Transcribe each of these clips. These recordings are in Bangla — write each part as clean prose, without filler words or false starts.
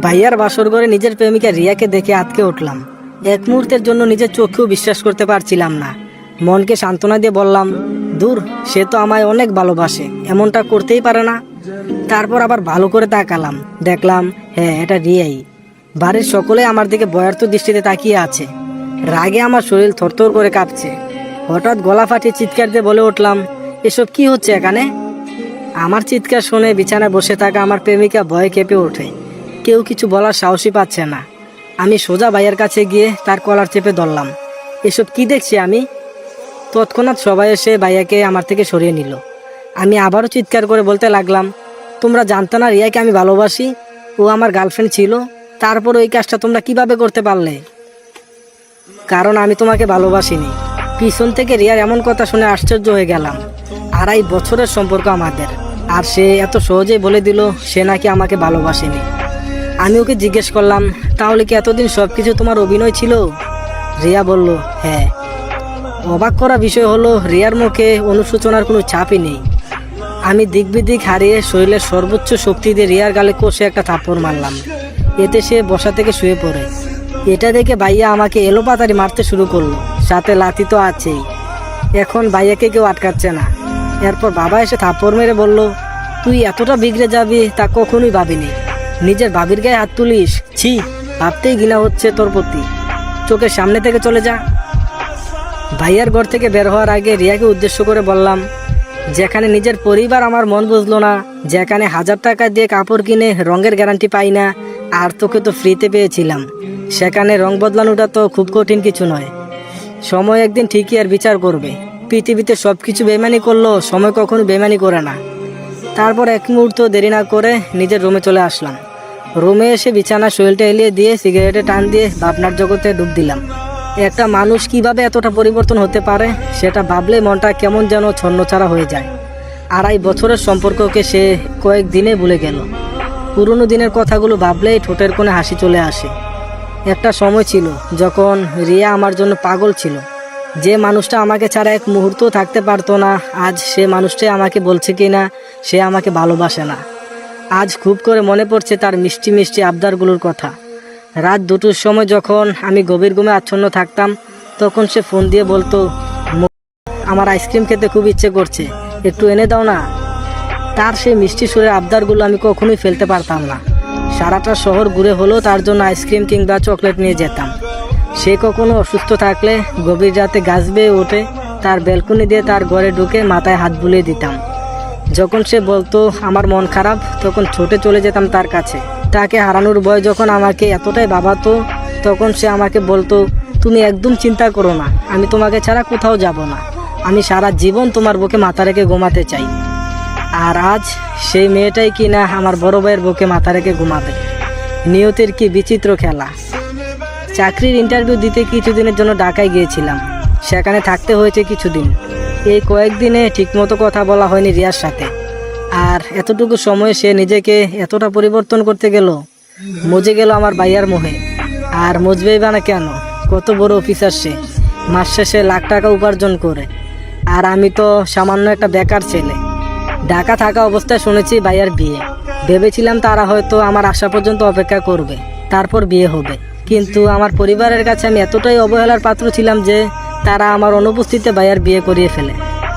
ভাইয়ার বাসর ঘরে নিজের প্রেমিকা রিয়াকে দেখে আটকে উঠলাম। এক মুহূর্তের জন্য নিজের চোখেও বিশ্বাস করতে পারছিলাম না। মনকে সান্ত্বনা দিয়ে বললাম, দূর, সে তো আমায় অনেক ভালোবাসে, এমনটা করতেই পারে না। তারপর আবার ভালো করে তাকালাম, দেখলাম হ্যাঁ, এটা রিয়াই। বাড়ির সকলে আমার দিকে ভয়ার্থ দৃষ্টিতে তাকিয়ে আছে। রাগে আমার শরীর থরথর করে কাঁপছে। হঠাৎ গলা ফাটিয়ে চিৎকার দিয়ে বলে উঠলাম, এসব কি হচ্ছে এখানে? আমার চিৎকার শুনে বিছানায় বসে থাকা আমার প্রেমিকা ভয়ে কেঁপে ওঠে। কেউ কিছু বলার সাহসই পাচ্ছে না। আমি সোজা ভাইয়ের কাছে গিয়ে তার কলার চেপে ধরলাম। এসব কি দেখছি আমি? তৎক্ষণাৎ সবাই এসে ভাইয়াকে আমার থেকে সরিয়ে নিল। আমি আবারও চিৎকার করে বলতে লাগলাম, তোমরা জানতো না রিয়াকে আমি ভালোবাসি? ও আমার গার্লফ্রেন্ড ছিল, তারপর ওই কাজটা তোমরা কিভাবে করতে পারলে? কারণ আমি তোমাকে ভালোবাসিনি। পিছন থেকে রিয়ার এমন কথা শুনে আশ্চর্য হয়ে গেলাম। 2.5 বছরের সম্পর্ক আমাদের, আর সে এত সহজেই বলে দিল সে নাকি আমাকে ভালোবাসেনি। আমি ওকে জিজ্ঞেস করলাম, তাহলে কি এতদিন সব কিছু তোমার অভিনয় ছিল? রিয়া বলল, হ্যাঁ। অবাক করা বিষয় হলো, রিয়ার মুখে অনুশোচনার কোনো ছাপই নেই। আমি দিকবিদিক হারিয়ে শরীরের সর্বোচ্চ শক্তি দিয়ে রিয়ার গালে কষে একটা থাপ্পড় মারলাম। এতে সে বসা থেকে শুয়ে পড়ে। এটা দেখে ভাইয়া আমাকে এলোপাতাড়ি মারতে শুরু করলো, সাথে লাথি তো আছেই। এখন ভাইয়াকে কেউ আটকাচ্ছে না। এরপর বাবা এসে থাপ্পড় মেরে বলল, তুই এতটা বিগড়ে যাবি তা কখনোই ভাবিনি। নিজের ভাবির গায়ে হাত তুলিস, ছি, ভাবতেই ঘৃণা হচ্ছে তোর প্রতি। চোখের সামনে থেকে চলে যা। ভাইয়ার ঘর থেকে বের হওয়ার আগে রিয়াকে উদ্দেশ্য করে বললাম, যেখানে নিজের পরিবার আমার মন বুঝলো না, যেখানে 1000 টাকা দিয়ে কাপড় কিনে রঙের গ্যারান্টি পাই না, আর তোকে তো ফ্রিতে পেয়েছিলাম, সেখানে রং বদলানোটা তো খুব কঠিন কিছু নয়। সময় একদিন ঠিকই আর বিচার করবে। পৃথিবীতে সব কিছু বেমানি করলো, সময় কখনো বেমানি করে না। তারপর এক মুহূর্ত দেরি না করে নিজের রুমে চলে আসলাম। রুমে এসে বিছানা শরীরটা এলিয়ে দিয়ে সিগারেটে টান দিয়ে ভাবনার জগতে ডুব দিলাম। একটা মানুষ কিভাবে এতটা পরিবর্তন হতে পারে সেটা ভাবলে মনটা কেমন যেন ছন্নছাড়া হয়ে যায়। 2.5 বছরের সম্পর্ককে সে কয়েকদিনে ভুলে গেল। পুরনো দিনের কথাগুলো ভাবলেই ঠোঁটের কোণে হাসি চলে আসে। একটা সময় ছিল যখন রিয়া আমার জন্য পাগল ছিল। যে মানুষটা আমাকে ছাড়া এক মুহূর্ত থাকতে পারতো না, আজ সে মানুষটাই আমাকে বলছে কি না সে আমাকে ভালোবাসে না। আজ খুব করে মনে পড়ছে তার মিষ্টি মিষ্টি আবদারগুলোর কথা। রাত 2টোর সময় যখন আমি গভীর ঘুমে আচ্ছন্ন থাকতাম, তখন সে ফোন দিয়ে বলতো, আমার আইসক্রিম খেতে খুব ইচ্ছে করছে, একটু এনে দাও না। তার সেই মিষ্টি সুরের আবদারগুলো আমি কখনোই ফেলতে পারতাম না। সারাটা শহর ঘুরে হলেও তার জন্য আইসক্রিম কিংবা চকলেট নিয়ে যেতাম। সে কখনো অসুস্থ থাকলে গভীর রাতে গাছ বেয়ে ওঠে তার ব্যালকনি দিয়ে তার ঘরে ঢুকে মাথায় হাত বুলিয়ে দিতাম। যখন সে বলতো আমার মন খারাপ, তখন ছুটে চলে যেতাম তার কাছে। তাকে হারানোর ভয় যখন আমাকে এতটাই ভাবাতো, তখন সে আমাকে বলতো, তুমি একদম চিন্তা করো না, আমি তোমাকে ছাড়া কোথাও যাব না। আমি সারা জীবন তোমার বুকে মাথা রেখে ঘুমাতে চাই। আর আজ সেই মেয়েটাই কিনা আমার বড় ভাইয়ের বুকে মাথা রেখে ঘুমাবে। নিয়তির কি বিচিত্র খেলা। চাকরির ইন্টারভিউ দিতে কিছুদিনের জন্য ঢাকায় গিয়েছিলাম। সেখানে থাকতে হয়েছে কিছুদিন। এই কয়েকদিনে ঠিকমতো কথা বলা হয়নি রিয়ার সাথে। আর এতটুকু সময়ে সে নিজেকে এতটা পরিবর্তন করতে গেল, মজে গেল আমার ভাইয়ার মোহে। আর মজবেই বা না কেন, কত বড় অফিসার সে, মাস শেষে লাখ টাকা উপার্জন করে। আর আমি তো সামান্য একটা বেকার ছেলে। ঢাকা থাকা অবস্থায় শুনেছি ভাইয়ার বিয়ে। ভেবেছিলাম তারা হয়তো আমার আসা পর্যন্ত অপেক্ষা করবে, তারপর বিয়ে হবে। কিন্তু আমার পরিবারের কাছে আমি এতটাই অবহেলার পাত্র ছিলাম যে তারা আমার অনুপস্থিতিতে ভাইয়ার বিয়ে করিয়ে ফেলে।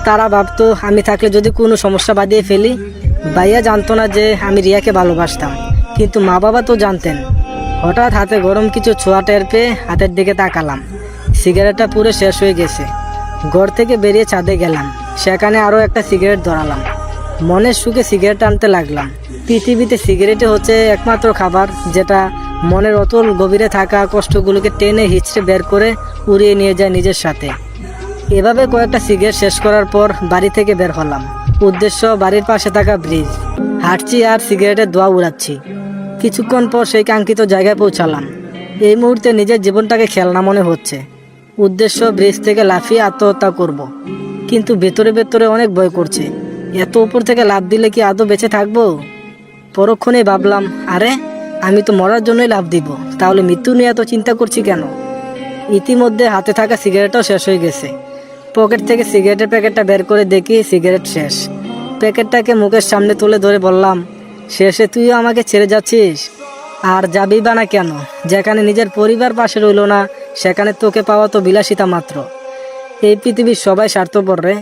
তারা ভাবতো আমি থাকলে যদি কোনো সমস্যা বাঁধিয়ে ফেলি। ভাইয়া জানতো না যে আমি রিয়াকে ভালোবাসতাম, কিন্তু মা বাবা তো জানতেন। হঠাৎ হাতে গরম কিছু ছোঁয়া টের পেয়ে হাতের দিকে তাকালাম। সিগারেটটা পুরো শেষ হয়ে গেছে। ঘর থেকে বেরিয়ে ছাদে গেলাম, সেখানে আরও একটা সিগারেট ধরালাম। মনের সুখে সিগারেট টানতে লাগলাম। পৃথিবীতে সিগারেটই হচ্ছে একমাত্র খাবার যেটা মনের অতল গভীরে থাকা কষ্টগুলোকে টেনে হিচড়ে বের করে উড়িয়ে নিয়ে যায় নিজের সাথে। এভাবে কয়েকটা সিগারেট শেষ করার পর বাড়ি থেকে বের হলাম। উদ্দেশ্য বাড়ির পাশে থাকা ব্রিজ। হাঁটছি আর সিগারেটের ধোঁয়া উড়াচ্ছি। কিছুক্ষণ পর সেই কাঙ্ক্ষিত জায়গায় পৌঁছালাম। এই মুহূর্তে নিজের জীবনটাকে খেলনা মনে হচ্ছে। উদ্দেশ্য ব্রিজ থেকে লাফিয়ে আত্মহত্যা করব। কিন্তু ভেতরে ভেতরে অনেক ভয় করছে। এত উপর থেকে লাফ দিলে কি আদৌ বেঁচে থাকবো? পরক্ষণেই ভাবলাম, আরে আমি তো মরার জন্যই লাফ দিব, তাহলে মৃত্যু নিয়ে এত চিন্তা করছি কেন? ইতিমধ্যে হাতে থাকা সিগারেটও শেষ হয়ে গেছে। পকেট থেকে সিগারেটের প্যাকেটটা বের করে দেখি সিগারেট শেষ। প্যাকেটটাকে মুখের সামনে তুলে ধরে বললাম, শেষে তুইও আমাকে ছেড়ে যাচ্ছিস? আর যাবি বা না কেন? যেখানে নিজের পরিবার পাশে রইল না, সেখানে তোকে পাওয়া তো বিলাসিতা মাত্র। এই পৃথিবীর সবাই স্বার্থপর রে।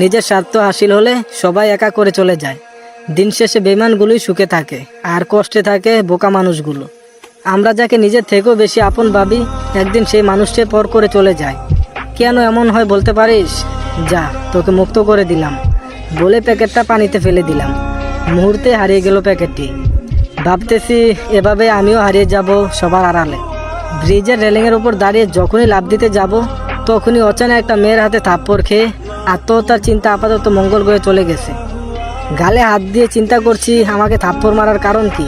নিজের স্বার্থ হাসিল হলে সবাই একা করে চলে যায়। দিন শেষে বেঈমানগুলোই সুখে থাকে, আর কষ্টে থাকে বোকা মানুষগুলো। আমরা যাকে নিজের থেকেও বেশি আপন ভাবি, একদিন সেই মানুষটি পর করে চলে যায়। কেন এমন হয় বলতে পারিস? যা, তোকে মুক্ত করে দিলাম বলে প্যাকেটটা পানিতে ফেলে দিলাম। মুহূর্তে হারিয়ে গেল প্যাকেটটি। ভাবতেছি এভাবে আমিও হারিয়ে যাব সবার আড়ালে। ব্রিজের রেলিংয়ের উপর দাঁড়িয়ে যখনই লাফ দিতে যাব, তখনই অচানক একটা মেয়ের হাতে থাপ্পড় খেয়ে আত্মহত্যার চিন্তা আপাতত মঙ্গল গ্রহে চলে গেছে। গালে হাত দিয়ে চিন্তা করছি আমাকে থাপ্পড় মারার কারণ কি।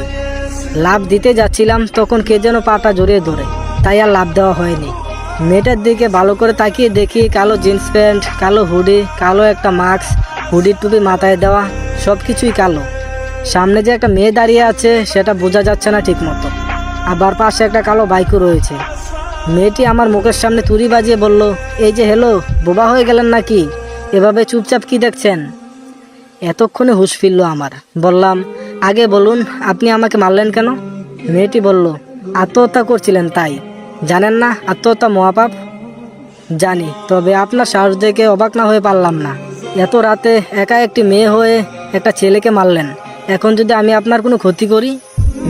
লাফ দিতে যাচ্ছিলাম, তখন কে যেন পাটা জড়িয়ে ধরে, তাই আর লাফ দেওয়া হয়নি। মেয়েটার দিকে ভালো করে তাকিয়ে দেখি কালো জিন্স প্যান্ট, কালো হুডি, কালো একটা মাস্ক, হুডির টুপি মাথায় দেওয়া, সব কিছুই কালো। সামনে যে একটা মেয়ে দাঁড়িয়ে আছে সেটা বোঝা যাচ্ছে না ঠিক মতো। আবার পাশে একটা কালো বাইকও রয়েছে। মেয়েটি আমার মুখের সামনে তুড়ি বাজিয়ে বলল, এই যে হ্যালো, বোবা হয়ে গেলেন নাকি? এভাবে চুপচাপ কি দেখছেন? এতক্ষণে হুঁশ ফিরল আমার। বললাম, আগে বলুন আপনি আমাকে মারলেন কেন? মেয়েটি বলল, আত্মহত্যা করছিলেন তাই। জানেন না আত্মহত্যা মহাপাপ? জানি, তবে আপনার সাহস দেখে অবাক না হয়ে পারলাম না। এত রাতে একা একটি মেয়ে হয়ে একটা ছেলেকে মারলেন। এখন যদি আমি আপনার কোনো ক্ষতি করি?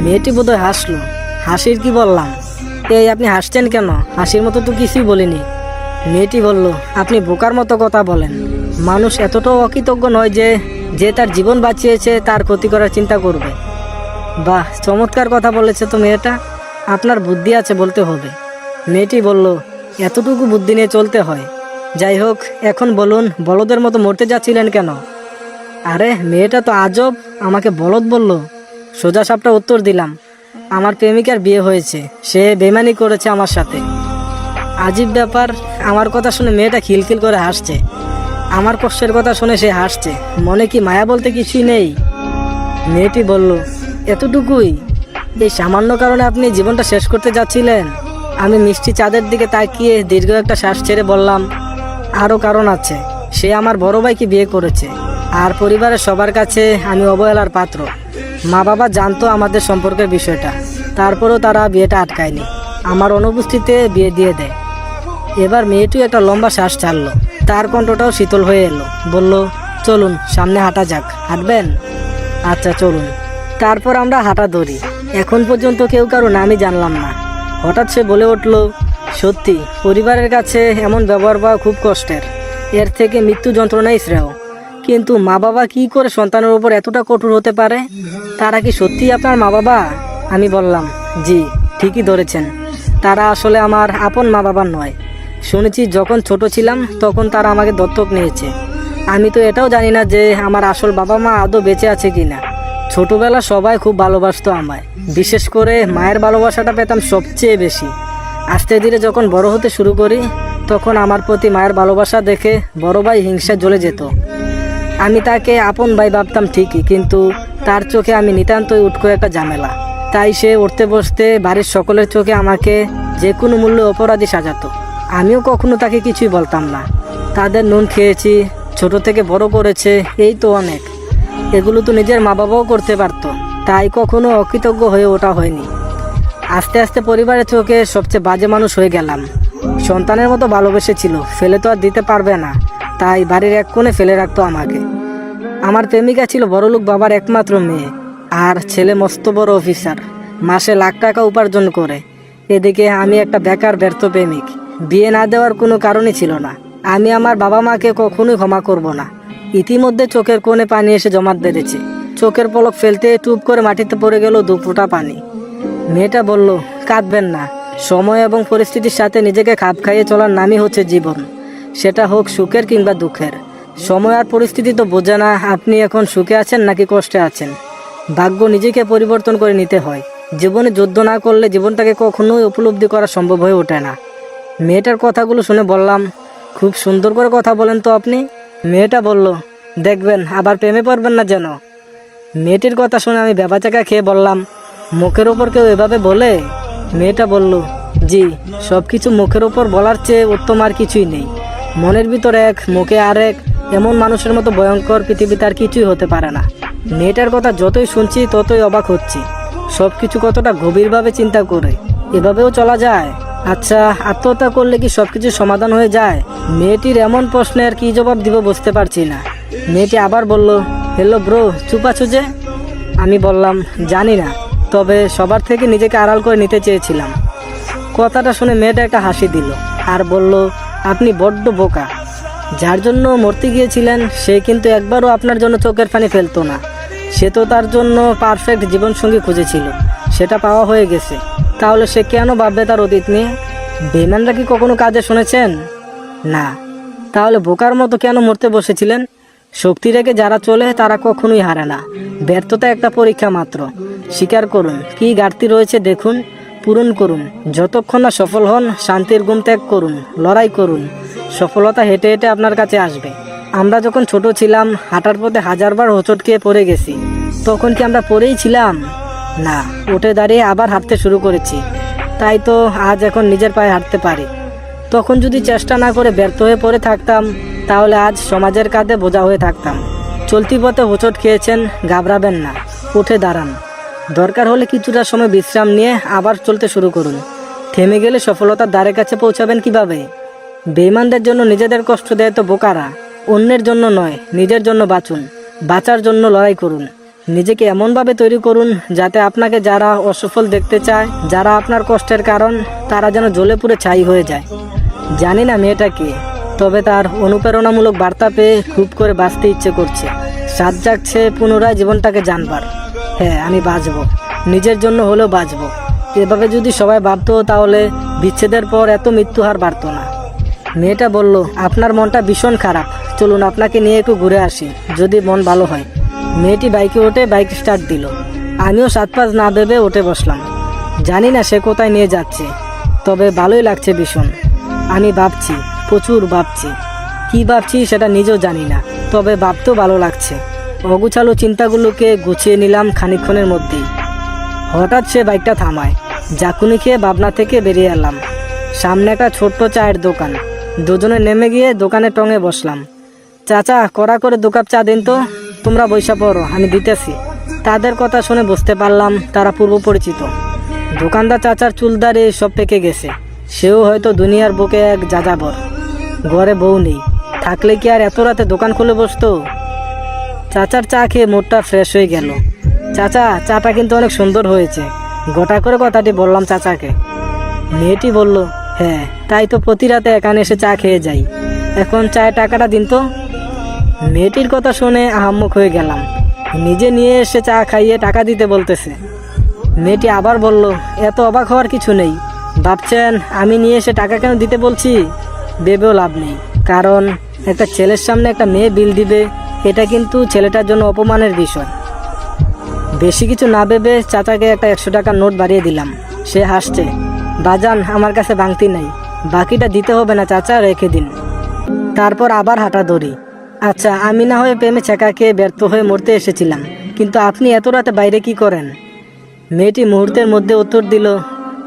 মেয়েটি বোধহয় হাসলো। হাসির কি বললাম? এই আপনি হাসছেন কেন? হাসির মতো তো কিছুই বলিনি। মেয়েটি বলল, আপনি বোকার মতো কথা বলেন। মানুষ এতটাও অকৃতজ্ঞ নয় যে যে তার জীবন বাঁচিয়েছে তার ক্ষতি করার চিন্তা করবে। বাহ, চমৎকার কথা বলেছে তো মেয়েটা। আপনার বুদ্ধি আছে বলতে হবে। মেয়েটি বলল, এতটুকু বুদ্ধি নিয়ে চলতে হয়। যাই হোক, এখন বলুন বলদের মতো মরতে যাচ্ছিলেন কেন? আরে মেয়েটা তো আজব, আমাকে বলদ বলল। সোজা সাপটা উত্তর দিলাম, আমার প্রেমিকার বিয়ে হয়েছে, সে বেমানি করেছে আমার সাথে। আজীব ব্যাপার, আমার কথা শুনে মেয়েটা খিলখিল করে হাসছে। আমার কষ্টের কথা শুনে সে হাসছে। মনে কি মায়া বলতে কিছুই নেই? মেয়েটি বলল, এতটুকুই? এই সামান্য কারণে আপনি জীবনটা শেষ করতে যাচ্ছিলেন? আমি মিষ্টি চাঁদের দিকে তাকিয়ে দীর্ঘ একটা শ্বাস ছেড়ে বললাম, আরও কারণ আছে। সে আমার বড় ভাইকে বিয়ে করেছে, আর পরিবারের সবার কাছে আমি অবহেলার পাত্র। মা বাবা জানতো আমাদের সম্পর্কের বিষয়টা, তারপরেও তারা বিয়েটা আটকায়নি, আমার অনুপস্থিতিতে বিয়ে দিয়ে দেয়। এবার মেয়েটিও একটা লম্বা শ্বাস ছাড়লো, তার কণ্ঠটাও শীতল হয়ে এলো। বলল, চলুন সামনে হাঁটা যাক। হাঁটবেন? আচ্ছা চলুন। তারপর আমরা হাঁটা ধরি। এখন পর্যন্ত কেউ কারো নামই জানলাম না। হঠাৎ সে বলে উঠল, সত্যি পরিবারের কাছে এমন ব্যবহার পাওয়া খুব কষ্টের, এর থেকে মৃত্যু যন্ত্রণাই শ্রেয়। কিন্তু মা বাবা কি করে সন্তানের উপর এতটা কঠোর হতে পারে? তারা কি সত্যি আপনার মা বাবা? আমি বললাম, জি, ঠিকই ধরেছেন। তারা আসলে আমার আপন মা বাবা নয়। শুনেছি যখন ছোট ছিলাম তখন তারা আমাকে দত্তক নিয়েছে। আমি তো এটাও জানি না যে আমার আসল বাবা মা আদৌ বেঁচে আছে কিনা। ছোটবেলা সবাই খুব ভালোবাসতো আমায়, বিশেষ করে মায়ের ভালোবাসাটা পেতাম সবচেয়ে বেশি। আস্তে ধীরে যখন বড় হতে শুরু করি, তখন আমার প্রতি মায়ের ভালোবাসা দেখে বড় ভাই হিংসা জ্বলে যেত। আমি তাকে আপন ভাই ভাবতাম ঠিকই, কিন্তু তার চোখে আমি নিতান্তই উটকো একটা ঝামেলা। তাই সে উঠতে বসতে বাড়ির সকলের চোখে আমাকে যে কোনো মূল্যে অপরাধী সাজাতো। আমিও কখনো তাকে কিছুই বলতাম না। তাদের নুন খেয়েছি, ছোট থেকে বড় করেছে, এই তো অনেক। এগুলো তো নিজের মা বাবাও করতে পারতো, তাই কখনো অকৃতজ্ঞ হয়ে ওঠা হয়নি। আস্তে আস্তে পরিবারের চোখে সবচেয়ে বাজে মানুষ হয়ে গেলাম। সন্তানের মতো ভালোবেসেছিল, ফেলে তো আর দিতে পারবে না, তাই বাড়ির এক কোণে ফেলে রাখতো আমাকে। আমার প্রেমিকা ছিল বড়লোক বাবার একমাত্র মেয়ে, আর ছেলে মস্ত বড় অফিসার, মাসে লাখ টাকা উপার্জন করে। এদিকে আমি একটা বেকার ব্যর্থ প্রেমিক। বিয়ে না দেওয়ার কোনো কারণই ছিল না। আমি আমার বাবা মাকে কখনোই ক্ষমা করব না। ইতিমধ্যে চোখের কোণে পানি এসে জমাট বেঁধেছে। চোখের পলক ফেলতে টুপ করে মাটিতে পড়ে গেল 2 ফোঁটা পানি। মেয়েটা বলল, কাঁদবেন না। সময় এবং পরিস্থিতির সাথে নিজেকে খাপ খাইয়ে চলার নামই হচ্ছে জীবন, সেটা হোক সুখের কিংবা দুঃখের। সময় আর পরিস্থিতি তো বোঝে না আপনি এখন সুখে আছেন নাকি কষ্টে আছেন। ভাগ্য নিজেকে পরিবর্তন করে নিতে হয়। জীবনে যুদ্ধ না করলে জীবনটাকে কখনোই উপলব্ধি করা সম্ভব হয়ে ওঠে না। মেয়েটার কথাগুলো শুনে বললাম, খুব সুন্দর করে কথা বলেন তো আপনি। মেয়েটা বলল, দেখবেন আবার প্রেমে পড়বেন না যেন। মেয়েটির কথা শুনে আমি ভ্যাবাচাকা খেয়ে বললাম, মুখের ওপর কেউ এভাবে বলে? মেয়েটা বলল, জি, সব কিছু মুখের ওপর বলার চেয়ে উত্তম আর কিছুই নেই। মনের ভিতর এক, মুখে আরেক, এমন মানুষের মতো ভয়ঙ্কর পৃথিবীতে আর কিছুই হতে পারে না। মেয়েটার কথা যতই শুনছি ততই অবাক হচ্ছি। সবকিছু কতটা গভীরভাবে চিন্তা করে। এভাবেও চলা যায়? আচ্ছা, আত্মহত্যা করলে কি সবকিছু সমাধান হয়ে যায়? মেয়েটির এমন প্রশ্নের কি জবাব দিব বুঝতে পারছি না। মেয়েটি আবার বলল, হ্যালো ব্রো, চুপ আছো যে? আমি বললাম, জানি না, তবে সবার থেকে নিজেকে আড়াল করে নিতে চেয়েছিলাম। কথাটা শুনে মেয়েটা একটা হাসি দিল আর বলল, আপনি বড্ড বোকা। যার জন্য মরতে গিয়েছিলেন সে কিন্তু একবারও আপনার জন্য চোখের পানি ফেলতো না। সে তো তার জন্য পারফেক্ট জীবনসঙ্গী খুঁজেছিল, সেটা পাওয়া হয়ে গেছে। তাহলে সে কেন ভাববে তার অতীত নিয়ে? বেইমানরা কি কখনো কাজে শুনেছেন? না। তাহলে বোকার মতো কেন মরতে বসেছিলেন? শক্তি রেখে যারা চলে তারা কখনোই হারে না। ব্যর্থতা একটা পরীক্ষা মাত্র। স্বীকার করুন, কি ঘাটতি রয়েছে দেখুন, পূরণ করুন। যতক্ষণ না সফল হন, শান্তির ঘুম ত্যাগ করুন, লড়াই করুন। সফলতা হেঁটে হেঁটে আপনার কাছে আসবে। আমরা যখন ছোট ছিলাম, হাঁটার পথে হাজারবার হোঁচট খেয়ে পড়ে গেছি। তখন কি আমরা পড়েই ছিলাম? না, উঠে দাঁড়িয়ে আবার হাঁটতে শুরু করেছি। তাই তো আজ এখন নিজের পায়ে হাঁটতে পারি। তখন যদি চেষ্টা না করে ব্যর্থ হয়ে পড়ে থাকতাম, তাহলে আজ সমাজের কাঁধে বোঝা হয়ে থাকতাম। চলতি পথে হোঁচট খেয়েছেন, ঘাবড়াবেন না, উঠে দাঁড়ান। দরকার হলে কিছুটা সময় বিশ্রাম নিয়ে আবার চলতে শুরু করুন। থেমে গেলে সফলতার দ্বারে কাছে পৌঁছাবেন কিভাবে? বেঈমানদের জন্য নিজেদের কষ্ট দেয় তো বোকারা। অন্যের জন্য নয়, নিজের জন্য বাঁচুন। বাঁচার জন্য লড়াই করুন। নিজেকে এমনভাবে তৈরি করুন যাতে আপনাকে যারা অসফল দেখতে চায়, যারা আপনার কষ্টের কারণ, তারা যেন জ্বলে পুড়ে ছাই হয়ে যায়। জানি না মেয়েটা কে, তবে তার অনুপ্রেরণামূলক বার্তা পেয়ে খুব করে বাঁচতে ইচ্ছে করছে। সাত জাগছে পুনরায় জীবনটাকে জানবার। হ্যাঁ, আমি বাঁচব, নিজের জন্য হলেও বাঁচব। এভাবে যদি সবাই ভাবতো তাহলে বিচ্ছেদের পর এত মৃত্যুহার বাড়তো না। মেয়েটা বলল, আপনার মনটা ভীষণ খারাপ, চলুন আপনাকে নিয়ে একটু ঘুরে আসি, যদি মন ভালো হয়। মেয়েটি বাইকে উঠে বাইক স্টার্ট দিল। আমিও সাত পাঁচ না ভেবে উঠে বসলাম। জানি না সে কোথায় নিয়ে যাচ্ছে, তবে ভালোই লাগছে ভীষণ। আমি ভাবছি, প্রচুর ভাবছি। কি ভাবছি সেটা নিজেও জানি না, তবে ভাবতেও ভালো লাগছে। অগুছালো চিন্তাগুলোকে গুছিয়ে নিলাম খানিকক্ষণের মধ্যেই। হঠাৎ সে বাইকটা থামায়। জাকুনি খেয়ে ভাবনা থেকে বেরিয়ে এলাম। সামনে একটা ছোট্ট চায়ের দোকান। দুজনে নেমে গিয়ে দোকানে টঙে বসলাম। চাচা, কড়া করে 2 কাপ চা দিন তো। তোমরা বৈশা পড়ো, আমি দিতেছি। তাদের কথা শুনে বুঝতে পারলাম তারা পূর্ব পরিচিত। দোকানদার চাচার চুলদারি সব পেকে গেছে। সেও হয়তো দুনিয়ার বুকে এক যাযাবর। ঘরে বউ নেই, থাকলে কি আর এত রাতে দোকান খুলে বসতো? চাচার চা খেয়ে মুডটা ফ্রেশ হয়ে গেল। চাচা, চাটা কিন্তু অনেক সুন্দর হয়েছে। গোটা করে কথাটি বললাম চাচাকে। মেয়েটি বলল, হ্যাঁ, তাই তো প্রতি রাতে এখানে এসে চা খেয়ে যাই। এখন চায়ের টাকাটা দিন তো। মেয়েটির কথা শুনে আহাম্মক হয়ে গেলাম। নিজে নিয়ে এসে চা খাইয়ে টাকা দিতে বলতেছে। মেয়েটি আবার বলল, এত অবাক হওয়ার কিছু নেই। ভাবছেন আমি নিয়ে এসে টাকা কেন দিতে বলছি? ভেবেও লাভ নেই, কারণ একটা ছেলের সামনে একটা মেয়ে বিল দিবে, এটা কিন্তু ছেলেটার জন্য অপমানের বিষয়। বেশি কিছু না ভেবে চাচাকে একটা 100 টাকার নোট বাড়িয়ে দিলাম। সে হাসছে। বাজান, আমার কাছে ভাঙতি নাই, বাকিটা দিতে হবে না চাচা, রেখে দিন। তারপর আবার হাঁটা ধরি। আচ্ছা, আমি না হয়ে প্রেমে ছেঁকা খেয়ে ব্যর্থ হয়ে মরতে এসেছিলাম, কিন্তু আপনি এত রাতে বাইরে কি করেন? মেয়েটি মুহূর্তের মধ্যে উত্তর দিল,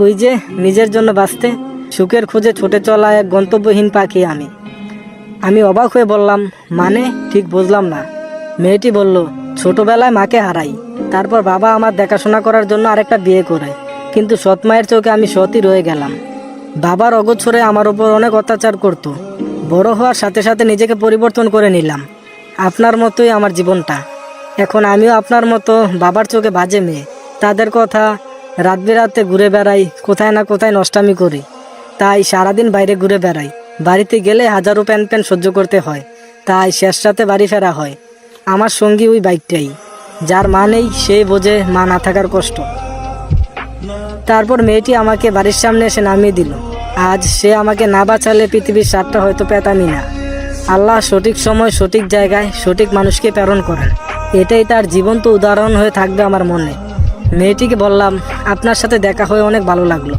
ওই যে নিজের জন্য বাঁচতে, সুখের খোঁজে ছুটে চলা এক গন্তব্যহীন পাখি আমি। আমি অবাক হয়ে বললাম, মানে ঠিক বুঝলাম না। মেয়েটি বলল, ছোটবেলায় মাকে হারাই, তারপর বাবা আমার দেখাশোনা করার জন্য আরেকটা বিয়ে করে, কিন্তু সৎ মায়ের চোখে আমি সতই রয়ে গেলাম। বাবার অগোছরে আমার উপর অনেক অত্যাচার করত। বড় হওয়ার সাথে সাথে নিজেকে পরিবর্তন করে নিলাম। আপনার মতোই আমার জীবনটা। এখন আমিও আপনার মতো বাবার চোখে বাজে মেয়ে। তাদের কথা, রাত বেরাতে ঘুরে বেড়াই, কোথায় না কোথায় নষ্টামি করি। তাই সারাদিন বাইরে ঘুরে বেড়াই। বাড়িতে গেলে হাজারো প্যান সহ্য করতে হয়, তাই শেষ রাতে বাড়ি ফেরা হয়। আমার সঙ্গী ওই বাইকটাই। যার মা নেই সেই বোঝে মা না থাকার কষ্ট। তারপর মেয়েটি আমাকে বাড়ির সামনে এসে নামিয়ে দিল। আজ সে আমাকে না বাঁচালে পৃথিবীর স্বাদটা হয়তো পেতামই না। আল্লাহ সঠিক সময় সঠিক জায়গায় সঠিক মানুষকে প্রেরণ করেন, এটাই তার জীবন্ত উদাহরণ হয়ে থাকবে আমার মনে। মেয়েটিকে বললাম, আপনার সাথে দেখা হয়ে অনেক ভালো লাগলো।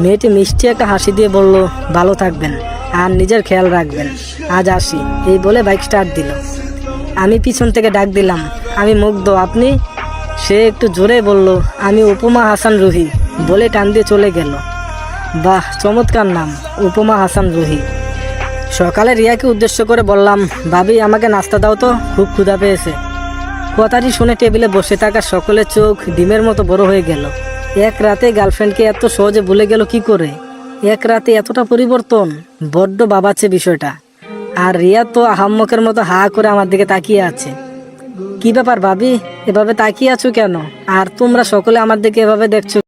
মেয়েটি মিষ্টি একটা হাসি দিয়ে বলল, ভালো থাকবেন আর নিজের খেয়াল রাখবেন, আজ আসি। এই বলে বাইক স্টার্ট দিল। আমি পিছন থেকে ডাক দিলাম, আমি মুগ্ধ, আপনি? সে একটু জোরে বলল, আমি উপমা হাসান রুহি, বলে টান দিয়ে চলে গেল। বাহ, চমৎকার নাম, উপমা হাসান রুহি। সকালে রিয়াকে উদ্দেশ্য করে বললাম, ভাবি আমাকে নাস্তা দাও তো, খুব ক্ষুধা পেয়েছে। কথাটি শুনে টেবিলে বসে থাকা সকলের চোখ ডিমের মতো বড় হয়ে গেল। এক রাতে গার্লফ্রেন্ডকে এত সহজে ভুলে গেল কি করে? এক রাতে এতটা পরিবর্তন, বড্ড ভাবাচ্ছে বিষয়টা। আর রিয়া তো আহাম্মকের মতো হা করে আমার দিকে তাকিয়ে আছে। কি ব্যাপার ভাবি, এভাবে তাকিয়ে আছো কেন? আর তোমরা সকলে আমার দিকে এভাবে দেখছো